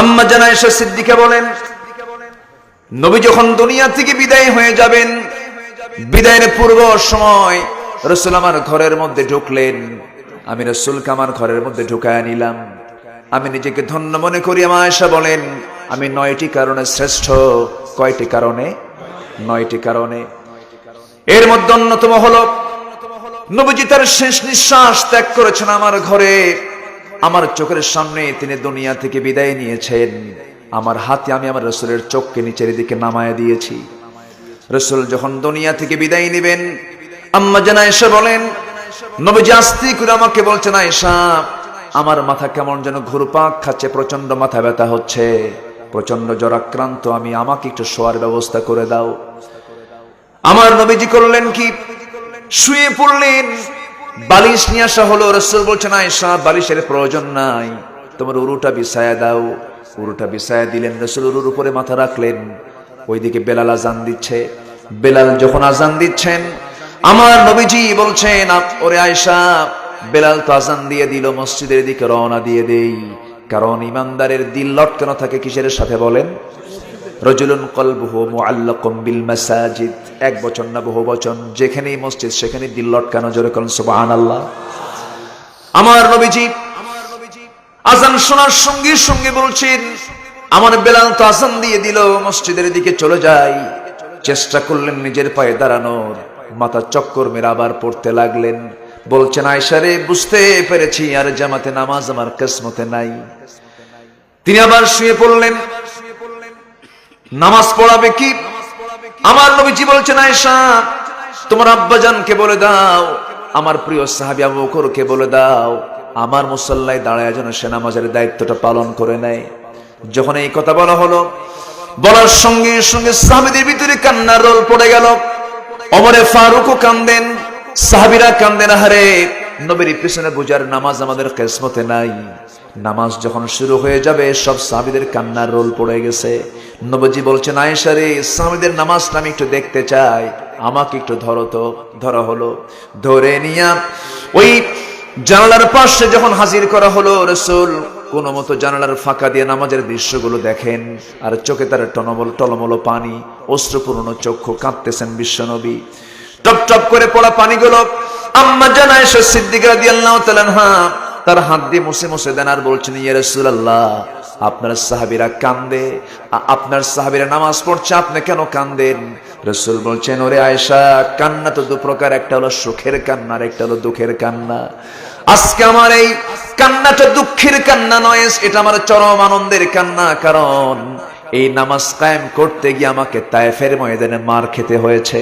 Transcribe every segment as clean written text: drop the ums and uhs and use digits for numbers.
আম্মা জান আয়েশা সিদ্দিকা বলেন, নবী যখন দুনিয়া থেকে বিদায় হয়ে যাবেন, বিদায়ের পূর্ব সময় রাসূল আমার ঘরের মধ্যে ঢুকলেন। আমি রাসূলকে আমার ঘরের মধ্যে ঢুকায় নিলাম। আমি নিজেকে ধন্য মনে করি। আম্মা আয়েশা বলেন, আমি 9টি কারণে শ্রেষ্ঠ। কয়টি কারণে? 9টি কারণে। এর মধ্যে অন্যতম হলো, নবীজি তার শেষ নিঃশ্বাস ত্যাগ করেছেন আমার ঘরে। আমার চোখের সামনে তিনি দুনিয়া থেকে বিদায় নিয়েছেন। আমার হাতে আমি আমার রাসূলের চোখকে নিচের দিকে নামায় দিয়েছি। রাসূল যখন দুনিয়া থেকে বিদায় নেবেন, আম্মা জান আয়েশা বলেন, নবীজি আস্তে করে আমাকে বলছেন, আয়েশা, আমার মাথা কেমন যেন ঘুরপাক খাচ্ছে, প্রচন্ড মাথা ব্যথা হচ্ছে, প্রচন্ড জ্বরাক্রান্ত, আমাকে একটু শোয়ার ব্যবস্থা করে দাও। আমার নবীজি করলেন কি? শুয়ে পড়লেন। বালিশ নিয়ে আসা হলো। রাসূল বলছেন, আয়েশা, বালিশের প্রয়োজন নাই, তোমার উরুটা বিছায়া দাও। উরুটা বিছায়া দিলেন। রাসূল উরুর উপরে মাথা রাখলেন। ওইদিকে বেলাল আজান দিচ্ছে। বেলাল যখন আজান দিচ্ছেন, আমার নবীজি বলছেন, ওরে আয়েশা, বেলাল তো আজান দিয়ে দিল, মসজিদের দিকে রওনা দিয়ে দেই। কারণ ইমানদারের দিল লটকানো থাকে কিসের সাথে বলেন? রজুলুন কলবুহু মুআল্লাকুম বিল মাসাজিদ। এক বচন না বহু বচন, যেখানেই মসজিদ সেখানে দিল লটকানো। জোরে বলেন সুবহানাল্লাহ। আমার নবীজি আজান শোনার সঙ্গে সঙ্গে বলছেন, আমার বেলাল তো আজান দিয়ে দিল, মসজিদের দিকে চলে যাই। চেষ্টা করলেন নিজের পায়ে দাঁড়ানোর, মাথা চক্কর মেরে আবার পড়তে লাগলেন। বলছেন, আয়েশা রে, বুঝতে পেরেছি আর জামাতে নামাজ আমার কিসমতে নাই। তিনি আবার শুয়ে পড়লেন। নামাজ পড়াবে কি? আমার নবীজি বলছেন, আয়েশা, তোমার আব্বাজানকে বলে দাও, আমার প্রিয় সাহাবী আবু বকরকে বলে দাও, আমার মুসল্লায় দাঁড়ায় যেন সে নামাজের দায়িত্বটা পালন করে নেয়। যখন এই কথা বলা হলো, বলার সঙ্গে সঙ্গে সাহাবীদের ভিতরে কান্নার রোল পড়ে গেল। ওমরে ফারুকও কান্দেন, সাহাবীরা কান্দেন। আহারে, নবীর পিছনে বুঝার নামাজ আমাদের কিসমতে নাই। নামাজ যখন শুরু হয়ে যাবে, সব সাহাবীদের কান্নার রোল পড়ে গেছে। নবীজি বলছেন, আয়েশা রে, সাহাবীদের নামাজটা আমি একটু দেখতে চাই, আমাকে একটু ধরো তো। ধরা হলো। ধরে নিয়া ওই জানালার পাশে যখন হাজির করা হলো, রাসূল কোন মতো জানালার ফাঁকা দিয়ে নামাজের দৃশ্যগুলো দেখেন, আর চোখে তার টলমল পানি, অশ্রুপূর্ণ চক্ষু, কাঁদতেছেন বিশ্বনবী। টপ টপ করে পড়া পানিগুলো আম্মা জান আয়েশা সিদ্দিকা রাদিয়াল্লাহু তাআলা আনহা তার হাত দিয়ে মুছে মুছে দেন, আর বলছেন, ইয়া রাসূলুল্লাহ, আপনার সাহাবীরা কান্দে, আপনার সাহাবীরা নামাজ পড়ছে, আপনি কেন কান্দেন? রাসূল বলছেন, ওরে আয়েশা, কান্না তো দু প্রকার, একটা হলো সুখের কান্না আর একটা হলো দুঃখের কান্না। আজকে আমার এই কান্নাটা দুঃখের কান্না নয়, এটা আমার চরম আনন্দের কান্না। কারণ এই নামাজ কায়েম করতে গিয়ে আমাকে তায়েফের ময়দানে মার খেতে হয়েছে।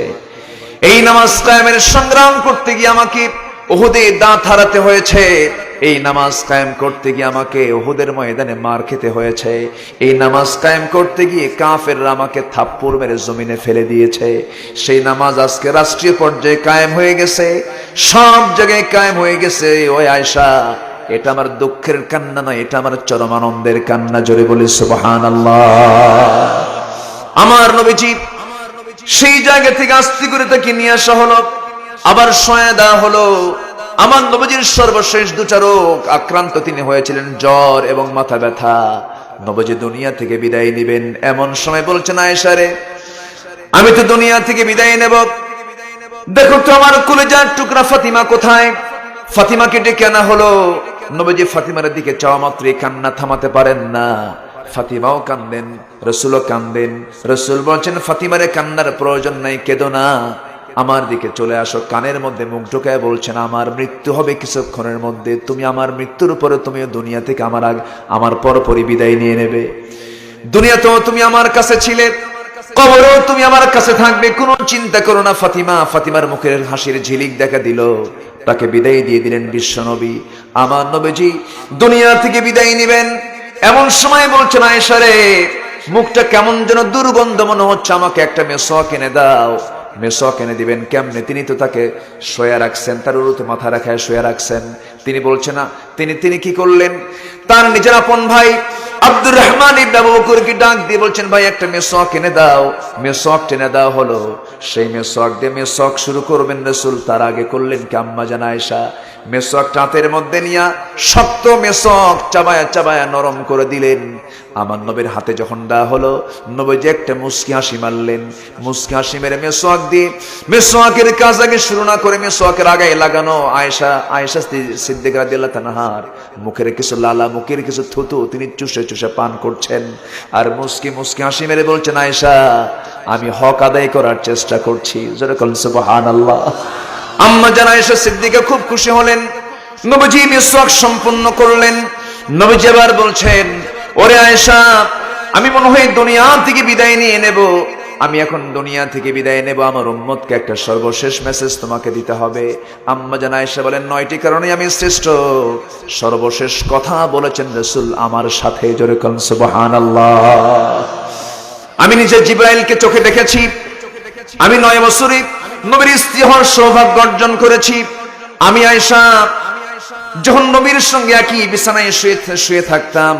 এই নামাজ কায়েমের সংগ্রাম করতে গিয়ে আমাকে উহুদে দাঁত হারাতে হয়েছে। এই নামাজ কায়েম করতে গিয়ে আমাকে উহুদের ময়দানে মার খেতে হয়েছে। এই নামাজ কায়েম করতে গিয়ে কাফেররা আমাকে থাপ্পড় মেরে জমিনে ফেলে দিয়েছে। সেই নামাজ আজকে রাষ্ট্রীয় পর্যায়ে কায়েম হয়ে গেছে, সব জায়গায় কায়েম হয়ে গেছে। ওই আয়েশা, এটা আমার দুঃখের কান্না নয়, এটা আমার চরম আনন্দের কান্না। জোরে বলি সুবহানাল্লাহ। আমার নবীজি সেই জায়গা থেকে আস্তে করে তাকে নিয়ে আসা হলো, আবার শোয়া দেওয়া হলো। আমার নবীজির সর্বশেষ দুটা রোগ আক্রান্ত তিনি হয়েছিলেন, জ্বর এবং মাথা ব্যথা। নবীজি দুনিয়া থেকে বিদায় নেবেন, এমন সময় বলছেন, আয়েশা রে, আমি তো দুনিয়া থেকে বিদায় নেব, দেখো তো আমার কলিজার টুকরা ফাতিমা কোথায়? ফাতিমাকে ডেকে আনা হলো। নবীজি ফাতিমার দিকে চাওয়া মাত্রই কান্না থামাতে পারেন না। ফাতিমাও কান্দেন, রাসূলও কান্দেন। রাসূল বলছেন, ফাতিমারে কান্নার প্রয়োজন নাই, কেঁদো না, আমার দিকে চলে আসো। কানের মধ্যে মুখ ঢুকায় বলছেন, আমার মৃত্যু হবে কিছুক্ষণের মধ্যে, তুমি আমার মৃত্যুর উপরে তুমিও দুনিয়া থেকে আমার পরপরই বিদায় নিয়ে নেবে। দুনিয়াতেও তুমি আমার কাছে ছিলে, কবরেও তুমি আমার কাছে থাকবে, কোনো চিন্তা করো না ফাতিমা। ফাতিমার মুখের হাসির ঝিলিক দেখা দিল, তাকে বিদায় দিয়ে দিলেন বিশ্বনবী। আমার নবীজি দুনিয়া থেকে বিদায় নেবেন, এমন সময় বলছেন, আয়েশা রে, মুখটা কেমন যেন দুর্গন্ধ মনে হচ্ছে, আমাকে একটা মেসওয়াক এনে দাও। মেসওয়াক এনে দিবেন কেমনে? তিনি তো তাকে শোয়া রাখছেন, তার উরুতে মাথা রাখায় শোয়া রাখছেন। তিনি বলছেন না, তিনি কি করলেন? তার নিজের আপন ভাই আব্দুর রহমান ইবনে আবু বকরকে ডাক দিয়ে বলছেন, ভাই একটা মেসওয়াক এনে দাও। মেসওয়াক টেনে দেওয়া হলো। সেই মেসওয়াক দিয়ে মেসওয়াক শুরু করবেন রাসূল, তার আগে করলেন কি আম্মা জান আয়েশা মেসওয়াক হাতের মধ্যে নিয়া শক্ত মেসওয়াক চাবায়া চাবায়া নরম করে দিলেন। আমার নবীর হাতে যখন দেওয়া হলো, নবীজি একটা মুস্কি হাসি মারলেন। মুস্কি হাসি মেরে মেসওয়াক দিয়ে মেসওয়াকের কাজ আগে শুরু না করে মেসওয়াকের আগায় লাগানো আয়েশা সিদ্দিকা রাদিয়াল্লাহু তাআলার মুখের কিছু লালা, মুখের কিছু থুতু তিনি চুষে চুষে পান করছেন। আর মুস্কি মুস্কি হাসি মেরে বলছেন, আয়েশা আমি হক আদায় করার চেষ্টা করছি। জোরে বলেন সুবহানাল্লাহ। আম্মা জান আয়েশা সিদ্দিকা খুব খুশি হলেন। নবীজি মিসওয়াক সম্পূর্ণ করলেন। নবীজি আবার বলছেন, ওরে আয়েশা আমি মনে হয় দুনিয়া থেকে বিদায় নিয়ে নেব। আমি এখন দুনিয়া থেকে বিদায় নেব, আমার উম্মতকে একটা সর্বশেষ মেসেজ তোমাকে দিতে হবে। আম্মা জান আয়েশা বলেন, 9টি কারণে আমি শ্রেষ্ঠ। সর্বশেষ কথা বলেছেন রাসূল আমার সাথে। জোরে বলেন সুবহানাল্লাহ। আমি নিজে জিবরাইলকে চোখে দেখেছি। আমি 9 বছরে নবীর স্ত্রী হওয়ার সৌভাগ্য অর্জন করেছি। আমি আয়েশা যখন নবীর সঙ্গে একই বিছানায় শুয়ে থাকতাম,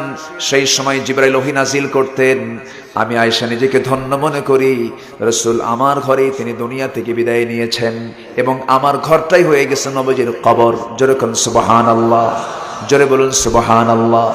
সেই সময় জিবরাইল ওহী নাজিল করতেন। আমি আয়েশা নিজেকে ধন্য মনে করি, রাসূল আমার ঘরে তিনি দুনিয়া থেকে বিদায় নিয়েছেন এবং আমার ঘরটাই হয়ে গেছে নবীজির কবর। জোরে বলুন সুবহানাল্লাহ। জোরে বলুন সুবহানাল্লাহ।